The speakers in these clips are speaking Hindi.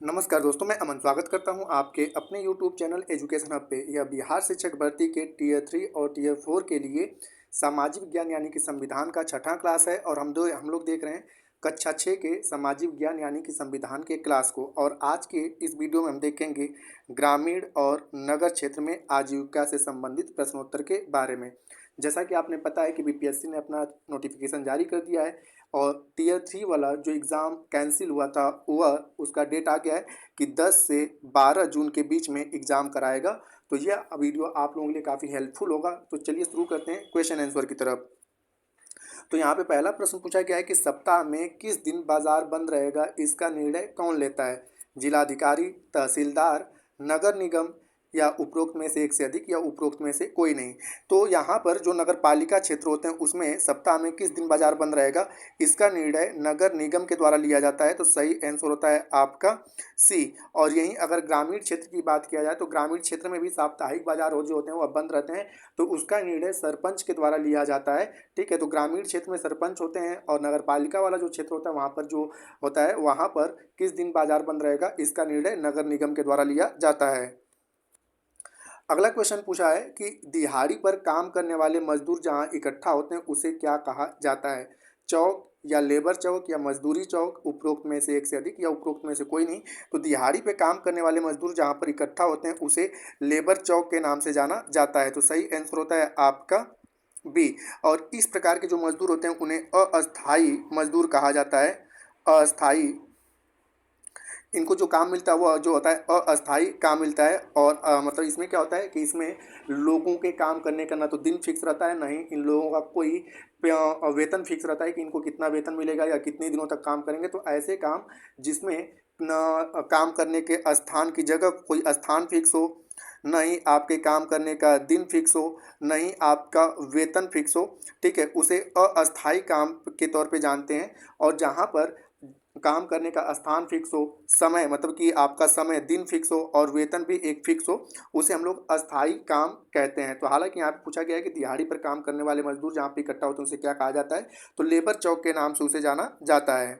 नमस्कार दोस्तों, मैं अमन स्वागत करता हूं आपके अपने YouTube चैनल एजुकेशन हब पे। यह बिहार शिक्षक भर्ती के टीयर 3 और टीयर 4 के लिए सामाजिक विज्ञान यानी कि संविधान का छठा क्लास है और हम लोग देख रहे हैं कक्षा 6 के सामाजिक विज्ञान यानी कि संविधान के क्लास को। और आज के इस वीडियो में हम देखेंगे ग्रामीण और नगर क्षेत्र में आजीविका से संबंधित प्रश्नोत्तर के बारे में। जैसा कि आपने पता है कि बीपीएससी ने अपना नोटिफिकेशन जारी कर दिया है और टीयर 3 वाला जो एग्ज़ाम कैंसिल हुआ था वह उसका डेट आ गया है कि 10 से 12 जून के बीच में एग्ज़ाम कराएगा। तो यह वीडियो आप लोगों के लिए काफ़ी हेल्पफुल होगा। तो चलिए शुरू करते हैं क्वेश्चन आंसर की तरफ। तो यहाँ पे पहला प्रश्न पूछा गया है कि सप्ताह में किस दिन बाजार बंद रहेगा, इसका निर्णय कौन लेता है? जिलाधिकारी, तहसीलदार, नगर निगम या उपरोक्त में से एक से अधिक या उपरोक्त में से कोई नहीं। तो यहाँ पर जो नगर पालिका क्षेत्र होते हैं उसमें सप्ताह में किस दिन बाजार बंद रहेगा, इसका निर्णय नगर निगम के द्वारा लिया जाता है। तो सही आंसर होता है आपका सी। और यहीं अगर ग्रामीण क्षेत्र की बात किया जाए तो ग्रामीण क्षेत्र में भी साप्ताहिक बाजार जो होते हैं वह बंद रहते हैं, तो उसका निर्णय सरपंच के द्वारा लिया जाता है। ठीक है, तो ग्रामीण क्षेत्र में सरपंच होते हैं और नगर पालिका वाला जो क्षेत्र होता है वहाँ पर जो होता है वहाँ पर किस दिन बाजार बंद रहेगा, इसका निर्णय नगर निगम के द्वारा लिया जाता है। अगला क्वेश्चन पूछा है कि दिहाड़ी पर काम करने वाले मजदूर जहां इकट्ठा होते हैं उसे क्या कहा जाता है? चौक या लेबर चौक या मजदूरी चौक, उपरोक्त में से एक से अधिक या उपरोक्त में से कोई नहीं। तो दिहाड़ी पे काम करने वाले मजदूर जहां पर इकट्ठा होते हैं उसे लेबर चौक के नाम से जाना जाता है। तो सही आंसर होता है आपका बी। और इस प्रकार के जो मजदूर होते हैं उन्हें अस्थाई मजदूर कहा जाता है। अस्थाई, इनको जो काम मिलता है वो जो होता है अस्थाई काम मिलता है। और मतलब इसमें क्या होता है कि इसमें लोगों के काम करने का ना तो दिन फिक्स रहता है, ना ही इन लोगों का कोई वेतन फिक्स रहता है कि इनको कितना वेतन मिलेगा या कितने दिनों तक काम करेंगे। तो ऐसे काम जिसमें न काम करने के स्थान की जगह कोई स्थान फिक्स हो, न ही आपके काम करने का दिन फिक्स हो, न ही आपका वेतन फिक्स हो, ठीक है, उसे अस्थाई काम के तौर पे जानते हैं। और जहाँ पर काम करने का स्थान फिक्स हो, समय मतलब कि आपका समय दिन फिक्स हो और वेतन भी एक फिक्स हो, उसे हम लोग अस्थाई काम कहते हैं। तो हालांकि यहाँ पे पूछा गया है कि दिहाड़ी पर काम करने वाले मजदूर जहाँ पे इकट्ठा होते हैं उसे क्या कहा जाता है, तो लेबर चौक के नाम से उसे जाना जाता है।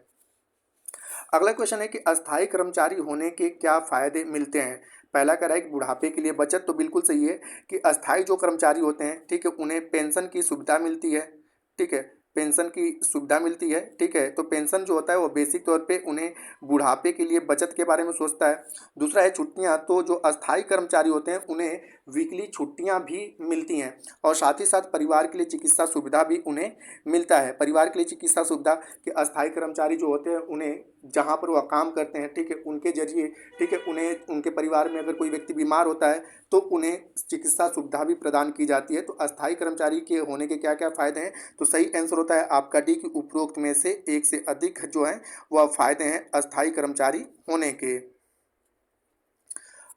अगला क्वेश्चन है कि अस्थाई कर्मचारी होने के क्या फायदे मिलते हैं? पहला कह रहा है कि बुढ़ापे के लिए बचत, तो बिल्कुल सही है कि अस्थाई जो कर्मचारी होते हैं, ठीक है, उन्हें पेंशन की सुविधा मिलती है। ठीक है, पेंशन की सुविधा मिलती है। ठीक है, तो पेंशन जो होता है वो बेसिक तौर पे उन्हें बुढ़ापे के लिए बचत के बारे में सोचता है। दूसरा है छुट्टियां, तो जो अस्थाई कर्मचारी होते हैं उन्हें वीकली छुट्टियां भी मिलती हैं। और साथ ही साथ परिवार के लिए चिकित्सा सुविधा भी उन्हें मिलता है। परिवार के लिए चिकित्सा सुविधा कि अस्थाई कर्मचारी जो होते हैं उन्हें जहाँ पर वह काम करते हैं, ठीक है, उनके जरिए, ठीक है, उन्हें उनके परिवार में अगर कोई व्यक्ति बीमार होता है तो उन्हें चिकित्सा सुविधा भी प्रदान की जाती है। तो अस्थाई कर्मचारी के होने के क्या क्या फ़ायदे हैं, तो सही आंसर होता है आपका डी कि उपरोक्त में से एक से अधिक जो है वह फ़ायदे हैं अस्थाई कर्मचारी होने के।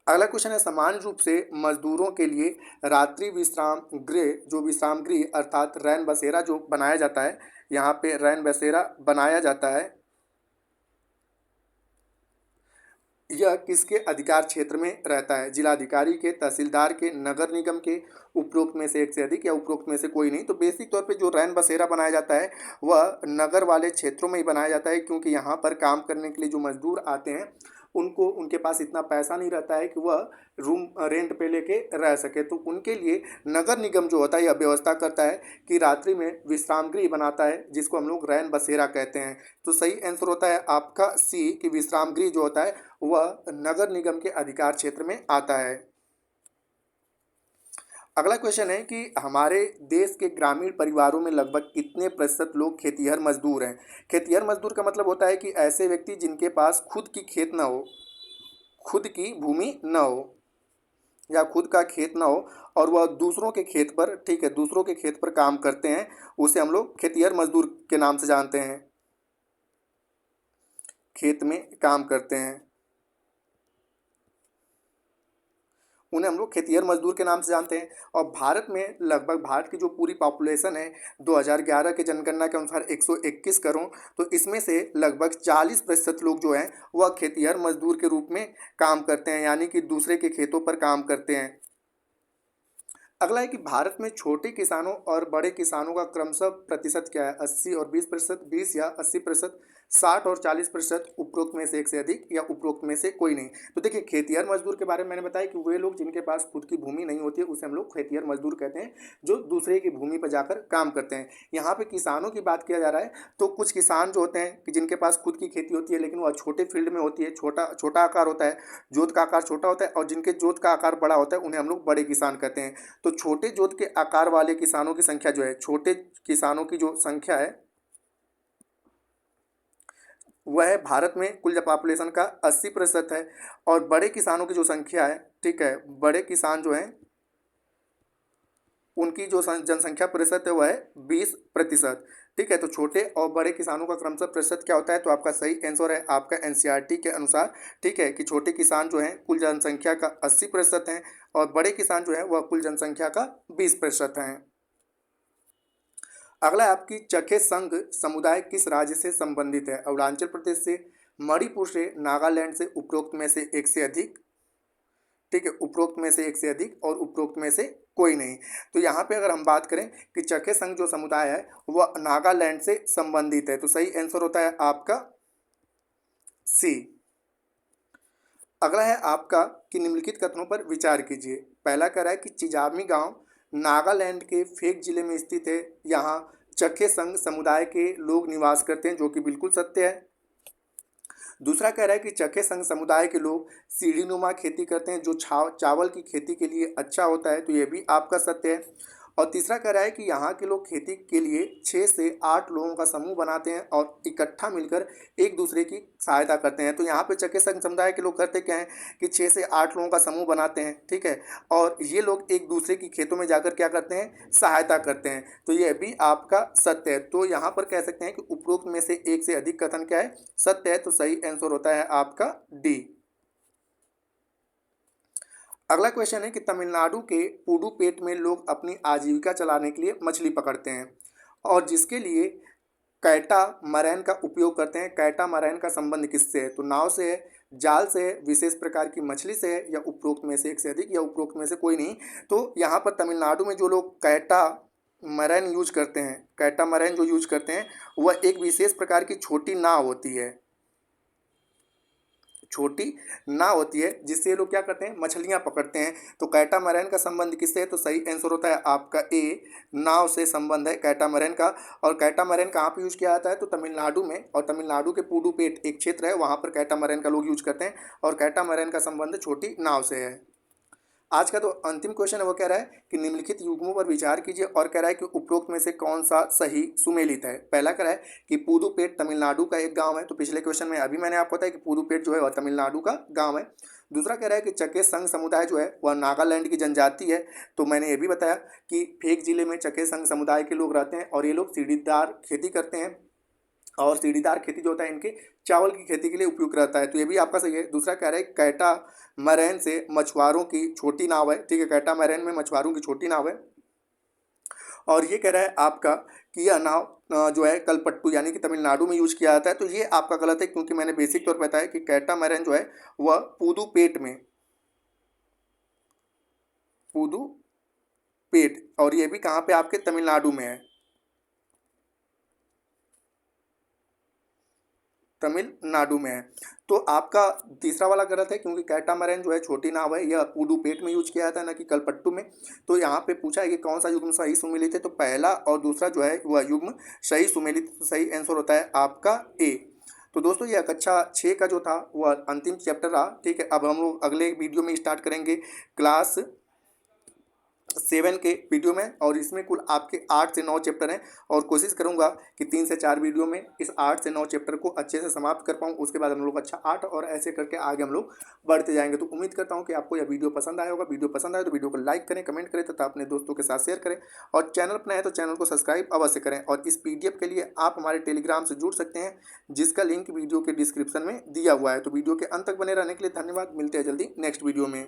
अगला क्वेश्चन है समान रूप से मजदूरों के लिए रात्रि विश्राम गृह, जो विश्राम गृह अर्थात रैन बसेरा जो बनाया जाता है, यहाँ पे रैन बसेरा बनाया जाता है, यह किसके अधिकार क्षेत्र में रहता है? जिलाधिकारी के, तहसीलदार के, नगर निगम के, उपरोक्त में से एक से अधिक या उपरोक्त में से कोई नहीं। तो बेसिक तौर पे जो रैन बसेरा बनाया जाता है वह नगर वाले क्षेत्रों में ही बनाया जाता है, क्योंकि यहाँ पर काम करने के लिए जो मजदूर आते हैं उनको उनके पास इतना पैसा नहीं रहता है कि वह रूम रेंट पे लेके रह सके। तो उनके लिए नगर निगम जो होता है यह व्यवस्था करता है कि रात्रि में विश्राम गृह बनाता है, जिसको हम लोग रैन बसेरा कहते हैं। तो सही आंसर होता है आपका सी कि विश्राम गृह जो होता है वह नगर निगम के अधिकार क्षेत्र में आता है। अगला क्वेश्चन है कि हमारे देश के ग्रामीण परिवारों में लगभग कितने प्रतिशत लोग खेतिहर मजदूर हैं? खेतिहर मजदूर का मतलब होता है कि ऐसे व्यक्ति जिनके पास खुद की खेत न हो, खुद की भूमि न हो या खुद का खेत ना हो और वह दूसरों के खेत पर, ठीक है, दूसरों के खेत पर काम करते हैं, उसे हम लोग खेतिहर मजदूर के नाम से जानते हैं। खेत में काम करते हैं उन्हें हम लोग खेतिहर मजदूर के नाम से जानते हैं। और भारत में लगभग भारत की जो पूरी पॉपुलेशन है 2011 के जनगणना के अनुसार 121 करोड़, तो इसमें से लगभग 40% लोग जो हैं वह खेतिहर मजदूर के रूप में काम करते हैं, यानी कि दूसरे के खेतों पर काम करते हैं। अगला है कि भारत में छोटे किसानों और बड़े किसानों का क्रमशः प्रतिशत क्या है? 80 और 20%, 20 या 80%? 60 और 40% उपरोक्त में से एक से अधिक या उपरोक्त में से कोई नहीं। तो देखिए खेतिहर मजदूर के बारे में मैंने बताया कि वे लोग जिनके पास खुद की भूमि नहीं होती है उसे हम लोग खेतिहर मजदूर कहते हैं, जो दूसरे की भूमि पर जाकर काम करते हैं। यहाँ पे किसानों की बात किया जा रहा है, तो कुछ किसान जो होते हैं कि जिनके पास खुद की खेती होती है लेकिन वह छोटे फील्ड में होती है, छोटा छोटा आकार होता है, जोत का आकार छोटा होता है, और जिनके जोत का आकार बड़ा होता है उन्हें हम लोग बड़े किसान कहते हैं। तो छोटे जोत के आकार वाले किसानों की संख्या जो है, छोटे किसानों की जो संख्या है वह भारत में कुल पॉपुलेशन का 80% है। और बड़े किसानों की जो संख्या है, ठीक है, बड़े किसान जो हैं उनकी जो जनसंख्या प्रतिशत है वह है 20%। ठीक है, तो छोटे और बड़े किसानों का क्रमशः प्रतिशत क्या होता है, तो आपका सही आंसर है आपका एनसीईआरटी के अनुसार, ठीक है, कि छोटे किसान जो हैं कुल जनसंख्या का 80% हैं और बड़े किसान जो है वह कुल जनसंख्या का 20% हैं। अगला है आपकी चखे संघ समुदाय किस राज्य से संबंधित है, अरुणाचल प्रदेश से, मणिपुर से, नागालैंड से, उपरोक्त में से एक से अधिक, ठीक है, उपरोक्त में से एक से अधिक और उपरोक्त में से कोई नहीं। तो यहाँ पे अगर हम बात करें कि चखे संघ जो समुदाय है वह नागालैंड से संबंधित है, तो सही आंसर होता है आपका सी। अगला है आपका कि निम्नलिखित कथनों पर विचार कीजिए। पहला कह रहा है कि चिजामी गांव नागालैंड के फेक जिले में स्थित है, यहाँ चखे संघ समुदाय के लोग निवास करते हैं, जो कि बिल्कुल सत्य है। दूसरा कह रहा है कि चखे संघ समुदाय के लोग सीढ़ीनुमा खेती करते हैं, जो चावल की खेती के लिए अच्छा होता है, तो ये भी आपका सत्य है। और तीसरा कह रहा है कि यहाँ के लोग खेती के लिए 6 से 8 लोगों का समूह बनाते हैं और इकट्ठा मिलकर एक दूसरे की सहायता करते हैं। तो यहाँ पे चके संघ समुदाय के लोग करते क्या हैं कि 6 से 8 लोगों का समूह बनाते हैं, ठीक है, और ये लोग एक दूसरे की खेतों में जाकर क्या करते हैं, सहायता करते हैं। तो ये भी आपका सत्य है। तो यहाँ पर कह सकते हैं कि उपरोक्त में से एक से अधिक कथन क्या है, सत्य है। तो सही आंसर होता है आपका डी। अगला क्वेश्चन है कि तमिलनाडु के पुडुपेट में लोग अपनी आजीविका चलाने के लिए मछली पकड़ते हैं और जिसके लिए कैटा मरैन का उपयोग करते हैं। कैटा मरैन का संबंध किससे है, तो नाव से है, जाल से है, विशेष प्रकार की मछली से है, या उपरोक्त में से एक से अधिक या उपरोक्त में से कोई नहीं। तो यहाँ पर तमिलनाडु में जो लोग कैटा मरैन यूज करते हैं, कैटा मरैन जो यूज करते हैं वह एक विशेष प्रकार की छोटी नाव होती है, छोटी नाव होती है, जिससे ये लोग क्या करते हैं, मछलियां पकड़ते हैं। तो कैटामैरन का संबंध किससे है, तो सही आंसर होता है आपका ए, नाव से संबंध है कैटामैरन का। और कैटामैरन कहाँ पे यूज किया जाता है, तो तमिलनाडु में, और तमिलनाडु के पुडुपेट एक क्षेत्र है वहाँ पर कैटामैरन का लोग यूज करते हैं और कैटामैरन का संबंध छोटी नाव से है। आज का तो अंतिम क्वेश्चन है वो कह रहा है कि निम्नलिखित युग्मों पर विचार कीजिए और कह रहा है कि उपरोक्त में से कौन सा सही सुमेलित है। पहला कह रहा है कि पुदुपेट तमिलनाडु का एक गांव है, तो पिछले क्वेश्चन में अभी मैंने आपको बताया कि पुदुपेट जो है वह तमिलनाडु का गांव है। दूसरा कह रहा है कि चके संघ समुदाय जो है वह नागालैंड की जनजाति है, तो मैंने ये भी बताया कि फेक जिले में चके संघ समुदाय के लोग रहते हैं और ये लोग सीढ़ीदार खेती करते हैं और सीढ़ीदार खेती जो होता है इनके चावल की खेती के लिए उपयुक्त रहता है, तो ये भी आपका सही है। दूसरा कह रहा है कैटा मरैन से मछुआरों की छोटी नाव है, ठीक है, कैटा मरैन में मछुआरों की छोटी नाव है। और ये कह रहा है आपका कि यह नाव जो है कलपट्टू यानी कि तमिलनाडु में यूज किया जाता है, तो ये आपका गलत है, क्योंकि मैंने बेसिक तौर पर बताया कि कैटा मरैन जो है वह पुदुपेट में, पुदुपेट, और ये भी कहाँ पे आपके तमिलनाडु में है, तमिलनाडु में है। तो आपका तीसरा वाला गलत है, क्योंकि कैटामैरन जो है छोटी नाव है, यह पुडुपेट में यूज किया जाता है, ना कि कलपट्टू में। तो यहाँ पे पूछा है कि कौन सा युग्म सही सुमेलित है, तो पहला और दूसरा जो है वह युग्म सही सुमेलित, सही आंसर होता है आपका ए। तो दोस्तों ये कक्षा 6 का जो था वह अंतिम चैप्टर रहा, ठीक है। अब हम लोग अगले वीडियो में स्टार्ट करेंगे क्लास 7 के वीडियो में, और इसमें कुल आपके 8 से 9 चैप्टर हैं और कोशिश करूंगा कि 3 से 4 वीडियो में इस 8 से 9 चैप्टर को अच्छे से समाप्त कर पाऊँ। उसके बाद हम लोग अच्छा 8 और ऐसे करके आगे हम लोग बढ़ते जाएंगे। तो उम्मीद करता हूं कि आपको यह वीडियो पसंद आया होगा। वीडियो पसंद आए तो वीडियो को लाइक करें, कमेंट करें तथा अपने दोस्तों के साथ शेयर करें, और चैनल पर नए हैं तो चैनल को सब्सक्राइब अवश्य करें। और इस PDF के लिए आप हमारे टेलीग्राम से जुड़ सकते हैं, जिसका लिंक वीडियो के डिस्क्रिप्शन में दिया हुआ है। तो वीडियो के अंत तक बने रहने के लिए धन्यवाद। मिलते हैं जल्दी नेक्स्ट वीडियो में।